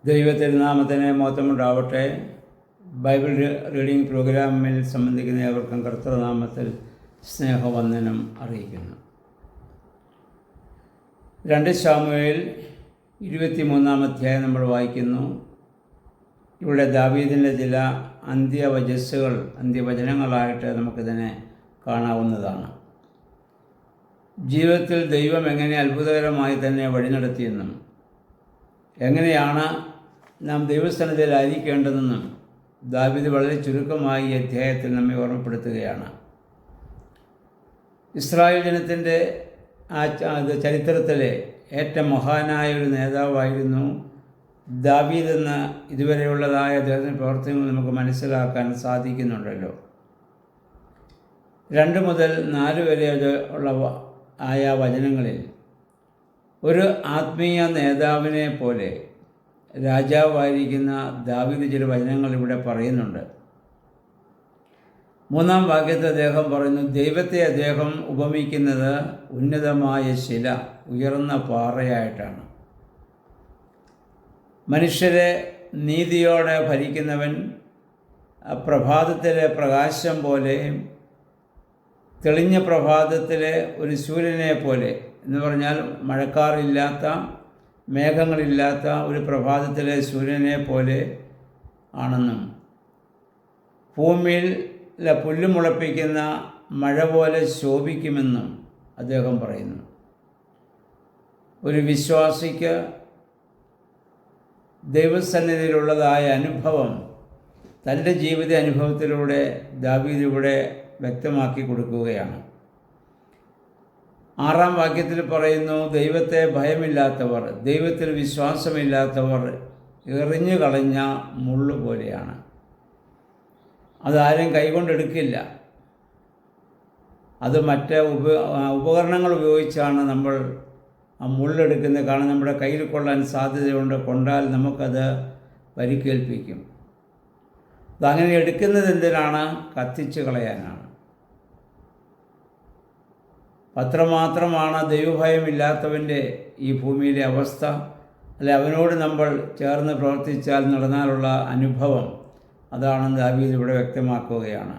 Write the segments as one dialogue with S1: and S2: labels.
S1: ദൈവത്തിരുനാമത്തിന് മഹത്വമുണ്ടാവട്ടെ. Bible reading പ്രോഗ്രാമിൽ സംബന്ധിക്കുന്ന ഏവർക്കും കർത്തൃനാമത്തിൽ സ്നേഹവന്ദനം അറിയിക്കുന്നു. 2 ശമൂവേൽ 23-ാം അധ്യായം നമ്മൾ വായിക്കുന്നു. ഇവിടെ ദാവീദിൻ്റെ ചില അന്ത്യവചനങ്ങളായിട്ട് നമുക്കിതിനെ കാണാവുന്നതാണ്. ജീവിതത്തിൽ ദൈവം എങ്ങനെ അത്ഭുതകരമായി തന്നെ വഴി നടത്തിയെന്നും എങ്ങനെയാണ് നാം ദൈവസ്ഥാനത്തിലായിരിക്കേണ്ടതെന്നും ദാവീദ് വളരെ ചുരുക്കമായി ഈ അധ്യായത്തിൽ നമ്മെ ഓർമ്മപ്പെടുത്തുകയാണ്. ഇസ്രായേൽ ജനത്തിൻ്റെ ചരിത്രത്തിലെ ഏറ്റവും മഹാനായ ഒരു നേതാവായിരുന്നു ദാവീദ് എന്ന ഇതുവരെയുള്ളതായ അദ്ദേഹത്തിൻ്റെ പ്രവർത്തനങ്ങൾ നമുക്ക് മനസ്സിലാക്കാൻ സാധിക്കുന്നുണ്ടല്ലോ. 2 മുതൽ 4 വരെ ഉള്ള ആയ വചനങ്ങളിൽ ഒരു ആത്മീയ നേതാവിനെ പോലെ രാജാവായിരിക്കുന്ന ദാവീദ് ചില വചനങ്ങൾ ഇവിടെ പറയുന്നുണ്ട്. 3-ാം വാക്യത്തിൽ അദ്ദേഹം പറയുന്നു, ദൈവത്തെ അദ്ദേഹം ഉപമിക്കുന്നത് ഉന്നതമായ ശില, ഉയർന്ന പാറയായിട്ടാണ്. മനുഷ്യരെ നീതിയോടെ ഭരിക്കുന്നവൻ പ്രഭാതത്തിലെ പ്രകാശം പോലെ, തെളിഞ്ഞ പ്രഭാതത്തിലെ ഒരു സൂര്യനെ പോലെ എന്ന് പറഞ്ഞാൽ മഴക്കാറില്ലാത്ത മേഘങ്ങളില്ലാത്ത ഒരു പ്രഭാതത്തിലെ സൂര്യനെ പോലെ ആണെന്നും ഭൂമിയിൽ പുല്ല് മുളപ്പിക്കുന്ന മഴ പോലെ ശോഭിക്കുമെന്നും അദ്ദേഹം പറയുന്നു. ഒരു വിശ്വാസിക്ക് ദൈവസന്നിധിയിലുള്ളതായ അനുഭവം തൻ്റെ ജീവിത അനുഭവത്തിലൂടെ ദാവീദ് ഇവിടെ വ്യക്തമാക്കി കൊടുക്കുകയാണ്. 6-ാം വാക്യത്തിൽ പറയുന്നു, ദൈവത്തെ ഭയമില്ലാത്തവർ, ദൈവത്തിൽ വിശ്വാസമില്ലാത്തവർ എറിഞ്ഞു കളഞ്ഞ മുള്ളു പോലെയാണ്. അതാരും കൈകൊണ്ടെടുക്കില്ല. അത് മറ്റ് ഉപകരണങ്ങൾ ഉപയോഗിച്ചാണ് നമ്മൾ ആ മുള്ളെടുക്കുന്നത്. കാരണം നമ്മുടെ കയ്യിൽ കൊള്ളാൻ സാധ്യതയുണ്ട്. കൊണ്ടാൽ നമുക്കത് പരിക്കേൽപ്പിക്കും. അതങ്ങനെ എടുക്കുന്നത് എന്തിനാണ്? കത്തിച്ച് കളയാനാണ്. അത്രമാത്രമാണ് ദൈവഭയമില്ലാത്തവൻ്റെ ഈ ഭൂമിയിലെ അവസ്ഥ. അല്ലെ, അവനോട് നമ്മൾ ചേർന്ന് പ്രവർത്തിച്ചാൽ നടന്നാലുള്ള അനുഭവം അതാണെന്ന് ദാവീദ് ഇവിടെ വ്യക്തമാക്കുകയാണ്.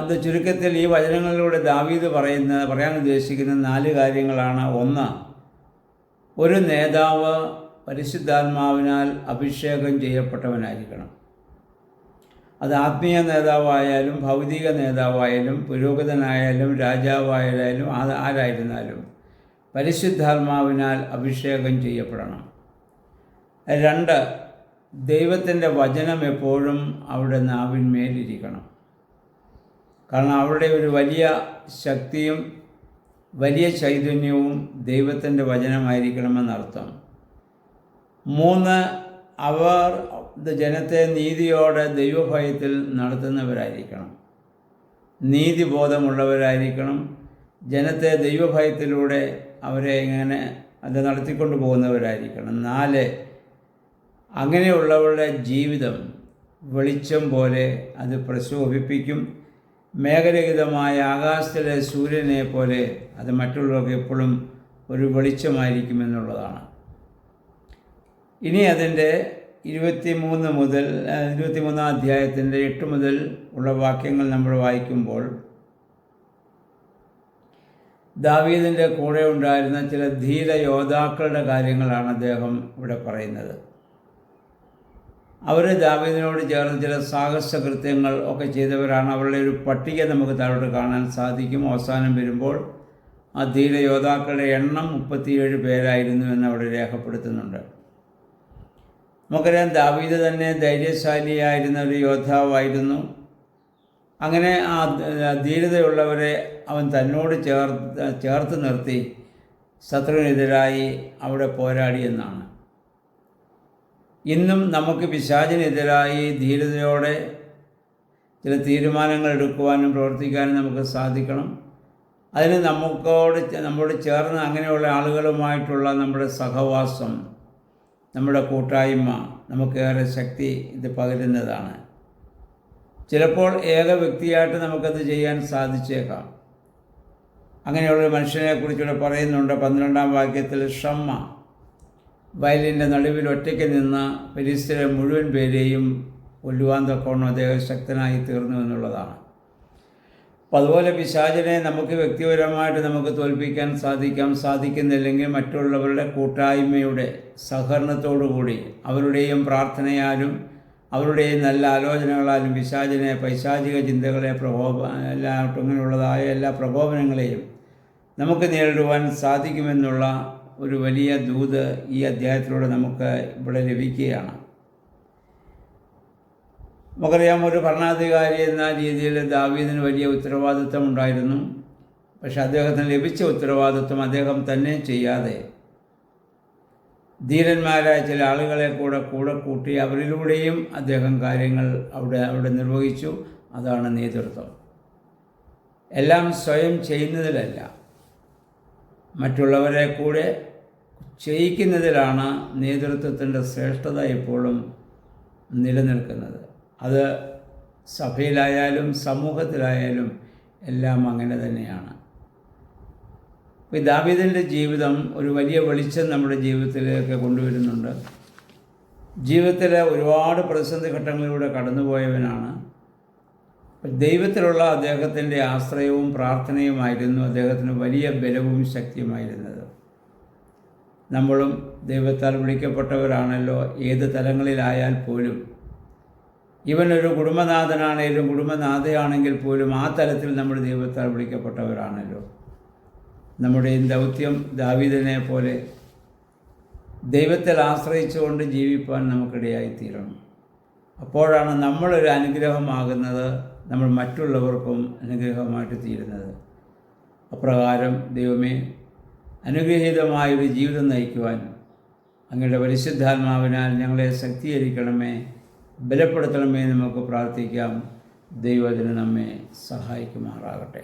S1: ഇത് ചുരുക്കത്തിൽ ഈ വചനങ്ങളിലൂടെ ദാവീദ് പറയാൻ ഉദ്ദേശിക്കുന്ന 4 കാര്യങ്ങളാണ്. 1, ഒരു നേതാവ് പരിശുദ്ധാത്മാവിനാൽ അഭിഷേകം ചെയ്യപ്പെട്ടവനായിരിക്കണം. അത് ആത്മീയ നേതാവായാലും ഭൗതിക നേതാവായാലും പുരോഹിതനായാലും രാജാവായാലും ആരായിരുന്നാലും പരിശുദ്ധാത്മാവിനാൽ അഭിഷേകം ചെയ്യപ്പെടണം. 2, ദൈവത്തിൻ്റെ വചനം എപ്പോഴും അവരുടെ നാവിന്മേലിരിക്കണം. കാരണം അവരുടെ ഒരു വലിയ ശക്തിയും വലിയ ചൈതന്യവും ദൈവത്തിൻ്റെ വചനമായിരിക്കണമെന്നർത്ഥം. 3, അവർ ജനത്തെ നീതിയോടെ ദൈവഭയത്തിൽ നടത്തുന്നവരായിരിക്കണം. നീതിബോധമുള്ളവരായിരിക്കണം. ജനത്തെ ദൈവഭയത്തിലൂടെ അവരെ ഇങ്ങനെ അത് നടത്തിക്കൊണ്ടു പോകുന്നവരായിരിക്കണം. 4, അങ്ങനെയുള്ളവരുടെ ജീവിതം വെളിച്ചം പോലെ അത് പ്രശോഭിപ്പിക്കും. മേഘരഹിതമായ ആകാശത്തിലെ സൂര്യനെ പോലെ അത് മറ്റുള്ളവർക്ക് എപ്പോഴും ഒരു വെളിച്ചമായിരിക്കുമെന്നുള്ളതാണ്. ഇനി അതിൻ്റെ 23-ാം അധ്യായത്തിൻ്റെ 8 മുതൽ ഉള്ള വാക്യങ്ങൾ നമ്മൾ വായിക്കുമ്പോൾ ദാവീദിൻ്റെ കൂടെ ഉണ്ടായിരുന്ന ചില ധീര യോദ്ധാക്കളുടെ കാര്യങ്ങളാണ് അദ്ദേഹം ഇവിടെ പറയുന്നത്. അവർ ദാവീദിനോട് ചേർന്ന് ചില സാഹസ കൃത്യങ്ങൾ ഒക്കെ ചെയ്തവരാണ്. അവരുടെ ഒരു പട്ടിക നമുക്ക് താഴോട്ട് കാണാൻ സാധിക്കും. അവസാനം വരുമ്പോൾ ആ ധീര യോദ്ധാക്കളുടെ എണ്ണം 37 പേരായിരുന്നു എന്ന് അവിടെ രേഖപ്പെടുത്തുന്നുണ്ട്. നമുക്കറിയാം, ദാവീദ് തന്നെ ധൈര്യശാലിയായിരുന്ന ഒരു യോദ്ധാവായിരുന്നു. അങ്ങനെ ആ ധീരതയുള്ളവരെ അവൻ തന്നോട് ചേർത്ത് നിർത്തി ശത്രുവിനെതിരായി അവിടെ പോരാടിയെന്നാണ്. ഇന്നും നമുക്ക് പിശാചിനെതിരായി ധീരതയോടെ ചില തീരുമാനങ്ങൾ എടുക്കുവാനും പ്രവർത്തിക്കാനും നമുക്ക് സാധിക്കണം. അതിന് നമ്മോട് ചേർന്ന് അങ്ങനെയുള്ള ആളുകളുമായിട്ടുള്ള നമ്മുടെ സഹവാസം, നമ്മുടെ കൂട്ടായ്മ നമുക്കേറെ ശക്തി ഇത് പകരുന്നതാണ്. ചിലപ്പോൾ ഏക വ്യക്തിയായിട്ട് നമുക്കത് ചെയ്യാൻ സാധിച്ചേക്കാം. അങ്ങനെയുള്ള മനുഷ്യനെക്കുറിച്ചുകൂടെ പറയുന്നുണ്ട് 12-ാം വാക്യത്തിൽ. ഷമ്മ വയലിൻ്റെ നടുവിൽ ഒറ്റയ്ക്ക് നിന്ന് ഫെലിസ്ത്യരെ മുഴുവൻ പേരെയും കൊല്ലുവാൻ തക്കവണ്ണം അദ്ദേഹം ശക്തനായി തീർന്നു എന്നുള്ളതാണ്. അപ്പം അതുപോലെ പിശാചിനെ നമുക്ക് വ്യക്തിപരമായിട്ട് നമുക്ക് തോൽപ്പിക്കാൻ സാധിക്കുന്നില്ലെങ്കിൽ മറ്റുള്ളവരുടെ കൂട്ടായ്മയുടെ സഹകരണത്തോടുകൂടി അവരുടെയും പ്രാർത്ഥനയാലും അവരുടെയും നല്ല ആലോചനകളാലും പിശാചിനെ പൈശാചിക ചിന്തകളെ അങ്ങനെയുള്ളതായ എല്ലാ പ്രകോപനങ്ങളെയും നമുക്ക് നേരിടുവാൻ സാധിക്കുമെന്നുള്ള ഒരു വലിയ ദൂത് ഈ അധ്യായത്തിലൂടെ നമുക്ക് ഇവിടെ ലഭിക്കുകയാണ്. നമുക്കറിയാം, ഒരു ഭരണാധികാരി എന്ന രീതിയിൽ ദാവീദിന് വലിയ ഉത്തരവാദിത്വം ഉണ്ടായിരുന്നു. പക്ഷെ അദ്ദേഹത്തിന് ലഭിച്ച ഉത്തരവാദിത്വം അദ്ദേഹം തന്നെ ചെയ്യാതെ ധീരന്മാരായ ചില ആളുകളെ കൂടെ കൂട്ടി അവരിലൂടെയും അദ്ദേഹം കാര്യങ്ങൾ അവിടെ നിർവഹിച്ചു. അതാണ് നേതൃത്വം. എല്ലാം സ്വയം ചെയ്യുന്നതിലല്ല, മറ്റുള്ളവരെ കൂടെ ചെയ്യിക്കുന്നതിലാണ് നേതൃത്വത്തിൻ്റെ ശ്രേഷ്ഠത എപ്പോഴും നിലനിൽക്കുന്നത്. അത് സഭയിലായാലും സമൂഹത്തിലായാലും എല്ലാം അങ്ങനെ തന്നെയാണ്. ഇപ്പോൾ ദാവീദിൻ്റെ ജീവിതം ഒരു വലിയ വെളിച്ചം നമ്മുടെ ജീവിതത്തിലേക്ക് കൊണ്ടുവരുന്നുണ്ട്. ജീവിതത്തിലെ ഒരുപാട് പ്രതിസന്ധി ഘട്ടങ്ങളിലൂടെ കടന്നുപോയവനാണ്. ദൈവത്തിലുള്ള അദ്ദേഹത്തിൻ്റെ ആശ്രയവും പ്രാർത്ഥനയുമായിരുന്നു അദ്ദേഹത്തിന് വലിയ ബലവും ശക്തിയുമായിരുന്നത്. നമ്മളും ദൈവത്താൽ വിളിക്കപ്പെട്ടവരാണല്ലോ. ഏത് തലങ്ങളിലായാൽ പോലും, ഇവനൊരു കുടുംബനാഥനാണെങ്കിലും കുടുംബനാഥയാണെങ്കിൽ പോലും ആ തലത്തിൽ നമ്മൾ ദൈവത്താൽ വിളിക്കപ്പെട്ടവരാണല്ലോ. നമ്മുടെ ദൗത്യം ദാവീദിനെ പോലെ ദൈവത്തിൽ ആശ്രയിച്ചുകൊണ്ട് ജീവിപ്പാൻ നമുക്കിടയായിത്തീരണം. അപ്പോഴാണ് നമ്മളൊരു അനുഗ്രഹമാകുന്നത്, നമ്മൾ മറ്റുള്ളവർക്കും അനുഗ്രഹമായിട്ട് തീരുന്നത്. അപ്രകാരം ദൈവമേ, അനുഗ്രഹീതമായൊരു ജീവിതം നയിക്കുവാൻ അങ്ങയുടെ പരിശുദ്ധാത്മാവിനാൽ ഞങ്ങളെ ശക്തീകരിക്കണമേ, ബലപ്പെടുത്തണമേ നമുക്ക് പ്രാർത്ഥിക്കാം. ദൈവത്തിന് നമ്മെ സഹായിക്കുമാറാകട്ടെ.